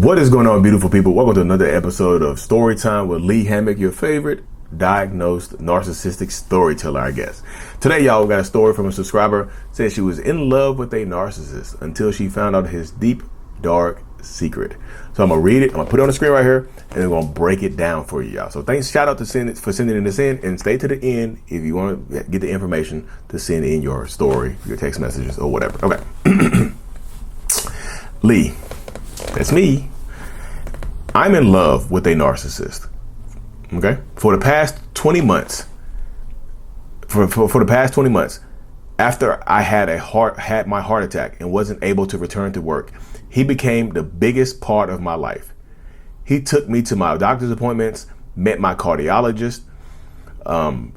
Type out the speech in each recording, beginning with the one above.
What is going on, beautiful people? Welcome to another episode of Storytime with Lee Hammock, your favorite diagnosed narcissistic storyteller, I guess. Today, y'all, we got a story from a subscriber. Said she was in love with a narcissist until she found out his deep, dark secret. So I'm gonna read it. I'm gonna put it on the screen right here, and we're gonna break it down for you, y'all. So thanks, shout out to for sending this in, and stay to the end if you want to get the information to send in your story, your text messages, or whatever. Okay. Lee, that's me. I'm in love with a narcissist. Okay, for the past 20 months. For the past 20 months, after I had my heart attack and wasn't able to return to work, he became the biggest part of my life. He took me to my doctor's appointments, met my cardiologist,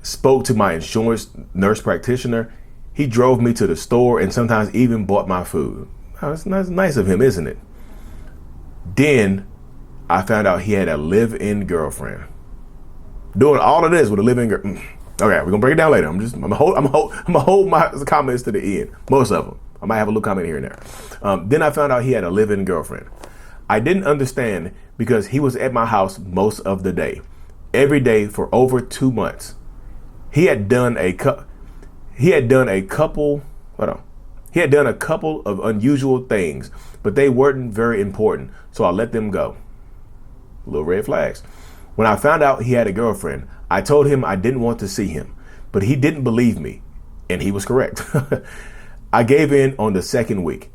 spoke to my insurance nurse practitioner. He drove me to the store and sometimes even bought my food. That's nice of him, isn't it? Then I found out he had a live-in girlfriend. Doing all of this with a live-in girl. Okay, we're gonna break it down later. I'm gonna hold my comments to the end. Most of them. I might have a little comment here and there. Then I found out he had a live-in girlfriend. I didn't understand because he was at my house most of the day, every day for over 2 months. He had done a couple of unusual things, but they weren't very important, so I let them go. Little red flags. When I found out he had a girlfriend, I told him I didn't want to see him, but he didn't believe me, and he was correct. I gave in on the second week.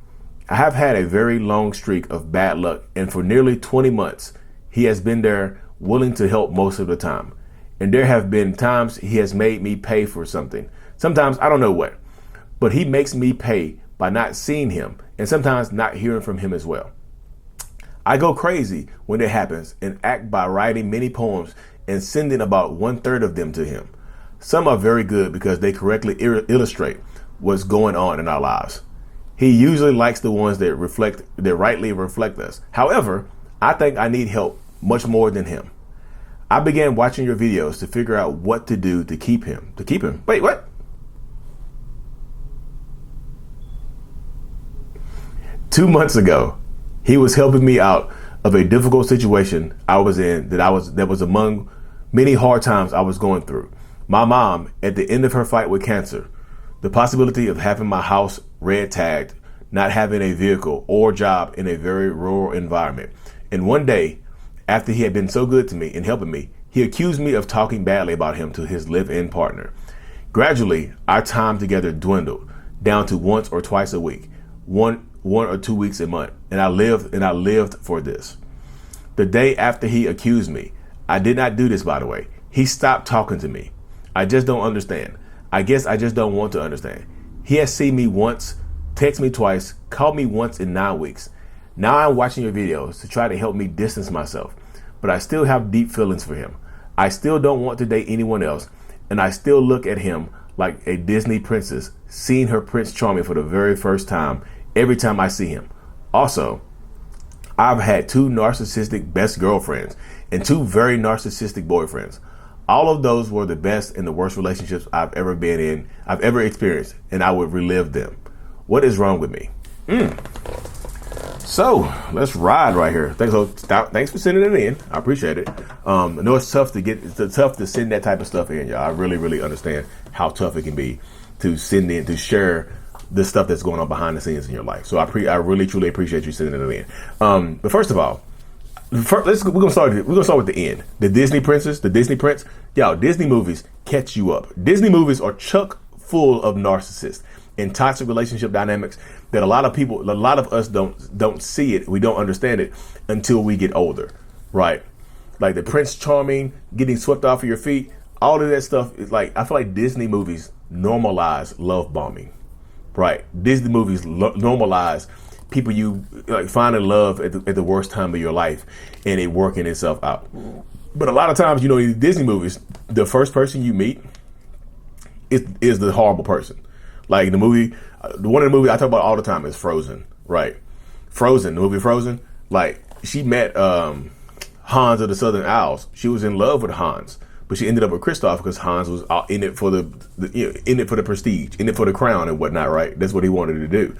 I have had a very long streak of bad luck, and for nearly 20 months, he has been there willing to help most of the time. And there have been times he has made me pay for something. Sometimes I don't know what, but he makes me pay by not seeing him and sometimes not hearing from him as well. I go crazy when it happens and act by writing many poems and sending about 1/3 of them to him. Some are very good because they correctly illustrate what's going on in our lives. He usually likes the ones that rightly reflect us. However, I think I need help much more than him. I began watching your videos to figure out what to do to keep him. Wait, what? Two months ago, he was helping me out of a difficult situation I was in that was among many hard times I was going through. My mom, at the end of her fight with cancer, the possibility of having my house red tagged, not having a vehicle or job in a very rural environment. And one day, after he had been so good to me and helping me, he accused me of talking badly about him to his live-in partner. Gradually, our time together dwindled down to once or twice a week, one or 2 weeks a month, and I lived for this. The day after he accused me, I did not do this, by the way. He stopped talking to me. I just don't understand. I guess I just don't want to understand. He has seen me once, texted me twice, called me once in 9 weeks. Now I'm watching your videos to try to help me distance myself, but I still have deep feelings for him. I still don't want to date anyone else, and I still look at him like a Disney princess seeing her Prince Charming for the very first time every time I see him. Also, I've had 2 narcissistic best girlfriends and 2 very narcissistic boyfriends. All of those were the best and the worst relationships I've ever been in, I've ever experienced, and I would relive them. What is wrong with me? So let's ride right here. Thanks for sending it in. I appreciate it. I know it's tough to send that type of stuff in, y'all. I really, really understand how tough it can be to send in, to share the stuff that's going on behind the scenes in your life. So I really, truly appreciate you sending it in. But first of all, we're gonna start with the end. The Disney princess, the Disney prince. Y'all, Disney movies catch you up. Disney movies are chock full of narcissists and toxic relationship dynamics that a lot of us don't see it. We don't understand it until we get older, right? Like the Prince Charming, getting swept off of your feet. All of that stuff is like, I feel like Disney movies normalize love bombing. Right. Disney movies normalize people you like finding love at the worst time of your life and it working itself out. But a lot of times, in Disney movies, the first person you meet is the horrible person. Like one of the movies I talk about all the time is Frozen. Right. Frozen, the movie Frozen. Like she met Hans of the Southern Isles. She was in love with Hans. But she ended up with Kristoff because Hans was in it for the prestige, in it for the crown and whatnot, right? That's what he wanted to do.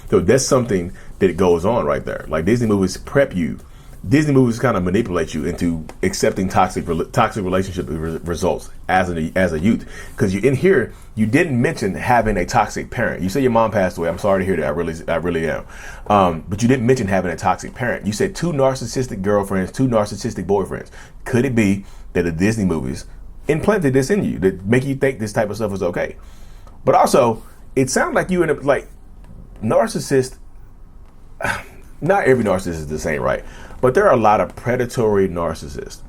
So that's something that goes on right there. Like Disney movies prep you Disney movies kind of manipulate you into accepting toxic relationship results as a youth. Because you in here, you didn't mention having a toxic parent. You say your mom passed away. I'm sorry to hear that. I really am. But you didn't mention having a toxic parent. You said 2 narcissistic girlfriends, 2 narcissistic boyfriends. Could it be that the Disney movies implanted this in you that make you think this type of stuff is okay? But also, it sounds like you narcissist. Not every narcissist is the same, right? But there are a lot of predatory narcissists,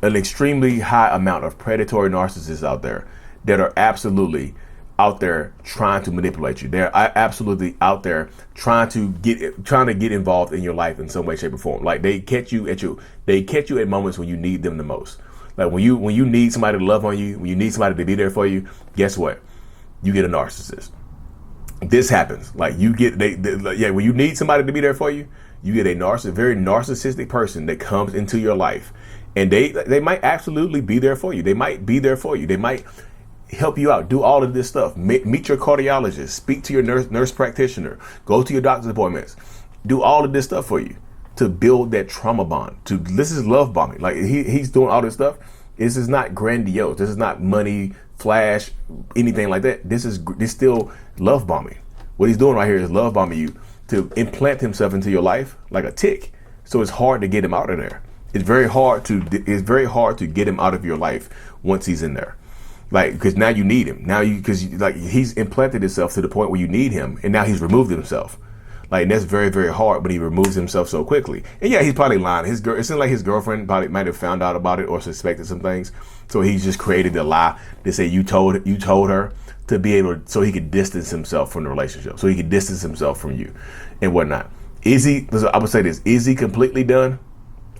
an extremely high amount of predatory narcissists out there that are absolutely out there trying to manipulate you. They're absolutely out there trying to get involved in your life in some way, shape, or form. Like they catch you at moments when you need them the most. Like when you need somebody to love on you, when you need somebody to be there for you, guess what? You get a narcissist. This happens. Like you get when you need somebody to be there for you, you get a very narcissistic person that comes into your life, and they might absolutely be there for you. They might be there for you. They might help you out, do all of this stuff. Meet your cardiologist, speak to your nurse practitioner, go to your doctor's appointments, do all of this stuff for you to build that trauma bond. This is love bombing. Like he's doing all this stuff. This is not grandiose. This is not money, flash, anything like that. This is still love bombing. What he's doing right here is love bombing you to implant himself into your life like a tick. So it's hard to get him out of there. It's very hard to get him out of your life once he's in there. Like, because now you need him. He's implanted himself to the point where you need him, and now he's removed himself. Like, and that's very, very hard, but he removes himself so quickly. And yeah, he's probably lying. It seems like his girlfriend probably might have found out about it or suspected some things. So he's just created a lie to say you told her to be able so he could distance himself from the relationship. So he could distance himself from you and whatnot. I would say this, is he completely done?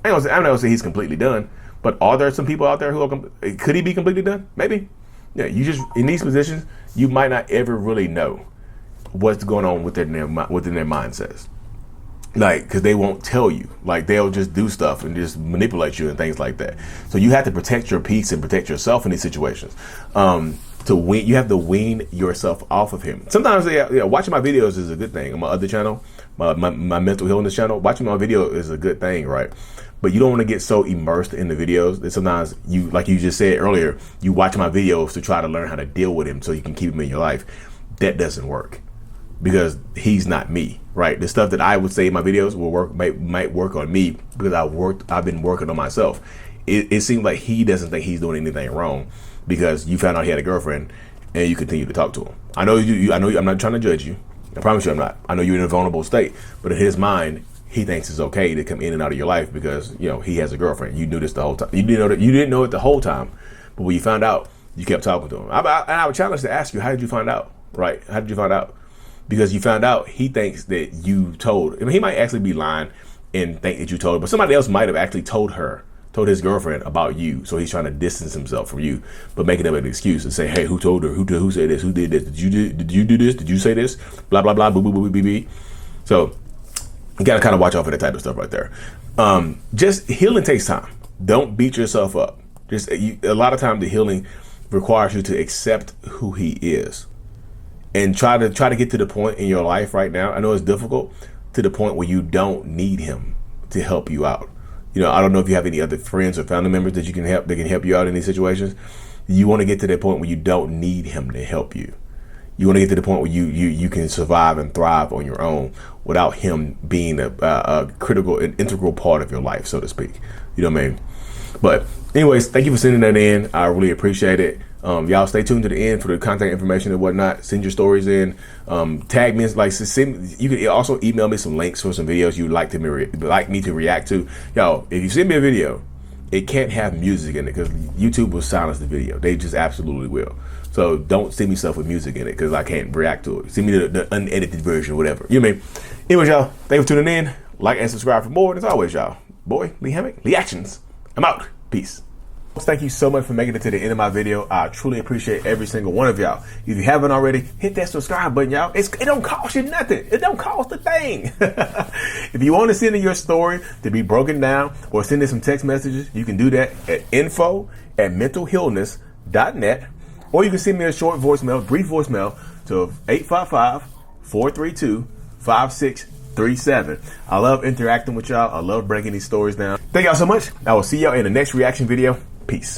I'm not gonna say he's completely done, but are there some people out there could he be completely done? Maybe. Yeah, you just, in these positions, you might not ever really know what's going on within their mindsets. Like, because they won't tell you. Like, they'll just do stuff and just manipulate you and things like that. So you have to protect your peace and protect yourself in these situations. You have to wean yourself off of him. Sometimes, watching my videos is a good thing. On my other channel, my mental illness channel, watching my video is a good thing, right? But you don't want to get so immersed in the videos that sometimes you, like you just said earlier, you watch my videos to try to learn how to deal with him so you can keep him in your life. That doesn't work because he's not me, right? The stuff that I would say in my videos might work on me because I've been working on myself. It seems like he doesn't think he's doing anything wrong because you found out he had a girlfriend and you continue to talk to him. I know I'm not trying to judge you. I promise you I'm not. I know you're in a vulnerable state, but in his mind, he thinks it's okay to come in and out of your life because, he has a girlfriend. You knew this the whole time. You didn't know it the whole time, but when you found out, you kept talking to him. I would challenge to ask you, how did you find out? Right? How did you find out? Because you found out he thinks that you told. I mean, he might actually be lying and think that you told him, but somebody else might have actually told his girlfriend about you. So he's trying to distance himself from you, but making up an excuse and say, hey, who told her? Who said this? Who did this? Did you do this? Did you say this? Blah, blah, blah, boo, boo, boo, boo, boo. So you got to kind of watch out for that type of stuff right there. Just healing takes time. Don't beat yourself up. A lot of times the healing requires you to accept who he is and try to get to the point in your life right now. I know it's difficult, to the point where you don't need him to help you out. I don't know if you have any other friends or family members that can help you out in these situations. You want to get to that point where you don't need him to help you. You want to get to the point where you can survive and thrive on your own without him being a critical and integral part of your life, so to speak. You know what I mean? But anyways, thank you for sending that in. I really appreciate it. Y'all stay tuned to the end for the contact information and whatnot. Send your stories in. Tag me. You can also email me some links for some videos you'd like me to react to. Y'all, if you send me a video, it can't have music in it because YouTube will silence the video. They just absolutely will. So don't send me stuff with music in it because I can't react to it. Send me the unedited version, whatever. You know what I mean? Anyways, y'all, thanks for tuning in. Like and subscribe for more. And as always, y'all, boy, Lee Hammock, Lee Actions. I'm out. Peace. Thank you so much for making it to the end of my video. I truly appreciate every single one of y'all. If you haven't already, hit that subscribe button, y'all. It don't cost you nothing. It don't cost a thing. If you want to send in your story to be broken down or send in some text messages, you can do that at info@mentalhealness.net. Or you can send me a brief voicemail to 855-432-56 37. I love interacting with y'all. I love breaking these stories down. Thank y'all so much. I will see y'all in the next reaction video. Peace.